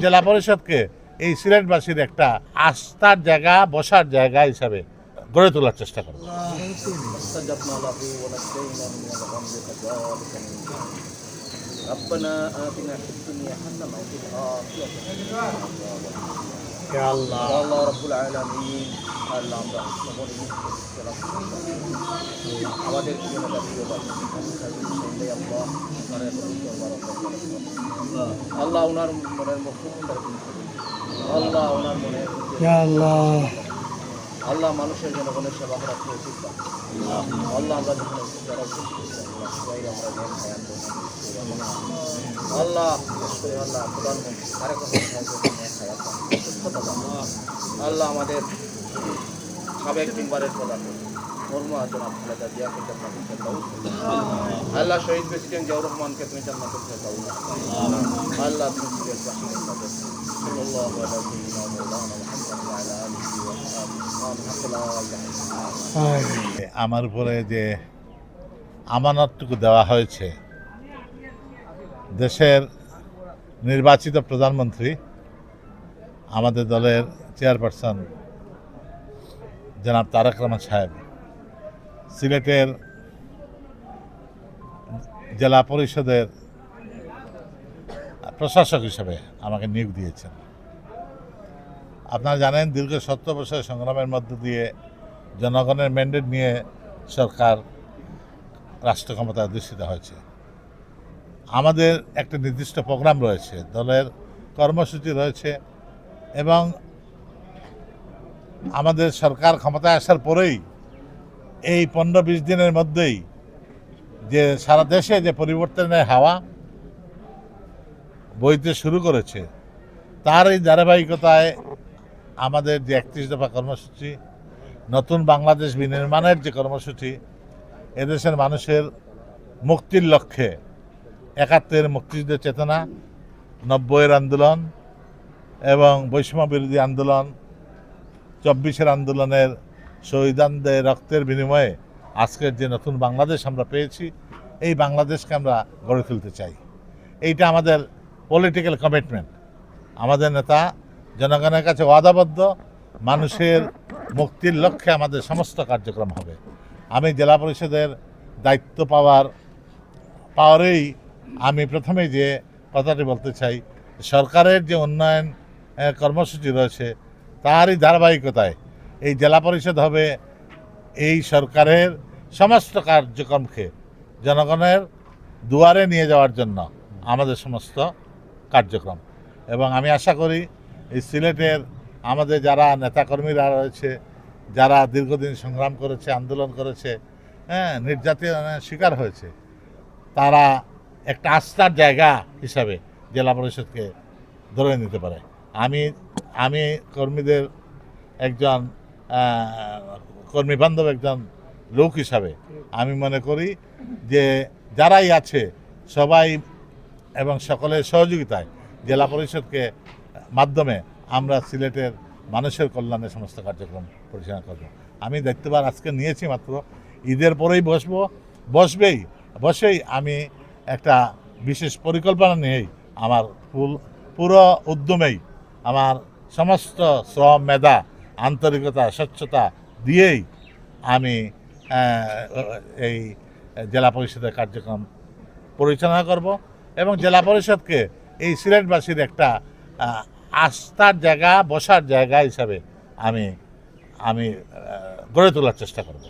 জেলা পরিষদকে এই সিলেটবাসীর একটা আস্থার জায়গা, বসার জায়গা হিসাবে গড়ে তোলার চেষ্টা করব। ربنا آتنا في الدنيا حسنة وفي الآخرة يا الله الله رب العالمين আল্লাহ আমরা সকলে আমাদের জীবনে আল্লাহ ওনার মনের মুখ্য আল্লাহ ওনার মনের يا الله আল্লাহ মানুষের জনগণের সেবা করার তৌফিক দান আল্লাহ আমরা যখন যারা আল্লাহ আল্লাহ প্রধানমন্ত্রী আল্লাহ আমাদের সাবেক মেম্বারের প্রধানমন্ত্রী আল্লাহ শহীদ প্রেসিডেন্ট জিয়াউর রহমানকে তুমি জান্নাতুল ফেরদাউস আল্লাহ তুমি আমার উপরে যে আমানতটুকু দেওয়া হয়েছে, দেশের নির্বাচিত প্রধানমন্ত্রী আমাদের দলের চেয়ারপারসন জনাব তারেক রহমান সাহেব সিলেটের জেলা পরিষদের প্রশাসক হিসেবে আমাকে নিয়োগ দিয়েছেন। আপনারা জানেন, দীর্ঘ 70 বছরের সংগ্রামের মধ্য দিয়ে জনগণের ম্যান্ডেট নিয়ে সরকার রাষ্ট্র ক্ষমতায় অধিষ্ঠিত হয়েছে। আমাদের একটা নির্দিষ্ট প্রোগ্রাম রয়েছে, দলের কর্মসূচি রয়েছে, এবং আমাদের সরকার ক্ষমতায় আসার পরেই এই 15-20 দিনের মধ্যেই যে সারা দেশে যে পরিবর্তনের হাওয়া বইতে শুরু করেছে, তার এই ধারাবাহিকতায় আমাদের যে 31 দফা কর্মসূচি, নতুন বাংলাদেশ বিনির্মাণের যে কর্মসূচি, এদেশের মানুষের মুক্তির লক্ষ্যে 71-এর মুক্তিযুদ্ধের চেতনা, 90-এর আন্দোলন এবং বৈষম্য বিরোধী আন্দোলন, 24-এর আন্দোলনের শহীদদের রক্তের বিনিময়ে আজকের যে নতুন বাংলাদেশ আমরা পেয়েছি, এই বাংলাদেশকে আমরা গড়ে তুলতে চাই। এইটা আমাদের পলিটিক্যাল কমিটমেন্ট। আমাদের নেতা জনগণের কাছে ওয়াদাবদ্ধ, মানুষের মুক্তির লক্ষ্যে আমাদের সমস্ত কার্যক্রম হবে। আমি জেলা পরিষদের দায়িত্ব পাওয়ারেই আমি প্রথমেই যে কথাটি বলতে চাই, সরকারের যে উন্নয়ন কর্মসূচি রয়েছে তারই ধারাবাহিকতায় এই জেলা পরিষদ হবে এই সরকারের সমস্ত কার্যক্রমকে জনগণের দুয়ারে নিয়ে যাওয়ার জন্য আমাদের সমস্ত কার্যক্রম। এবং আমি আশা করি এই সিলেটের আমাদের যারা নেতাকর্মীরা রয়েছে, যারা দীর্ঘদিন সংগ্রাম করেছে, আন্দোলন করেছে, নির্যাতনের শিকার হয়েছে, তারা একটা আস্থার জায়গা হিসাবে জেলা পরিষদকে ধরে নিতে পারে। আমি কর্মীদের একজন কর্মীবান্ধব একজন লোক হিসাবে আমি মনে করি যে যারাই আছে সবাই এবং সকলের সহযোগিতায় জেলা পরিষদকে মাধ্যমে আমরা সিলেটের মানুষের কল্যাণে সমস্ত কার্যক্রম পরিচালনা করব। আমি দায়িত্বভার আজকে নিয়েছি মাত্র, ঈদের পরেই বসেই আমি একটা বিশেষ পরিকল্পনা নিয়েই আমার পুরো উদ্যমেই আমার সমস্ত শ্রম, মেধা, আন্তরিকতা, স্বচ্ছতা দিয়েই আমি এই জেলা পরিষদের কার্যক্রম পরিচালনা করব এবং জেলা পরিষদকে এই সিলেটবাসীর একটা আস্থার জায়গা, বসার জায়গা হিসাবে আমি গড়ে তোলার চেষ্টা করব।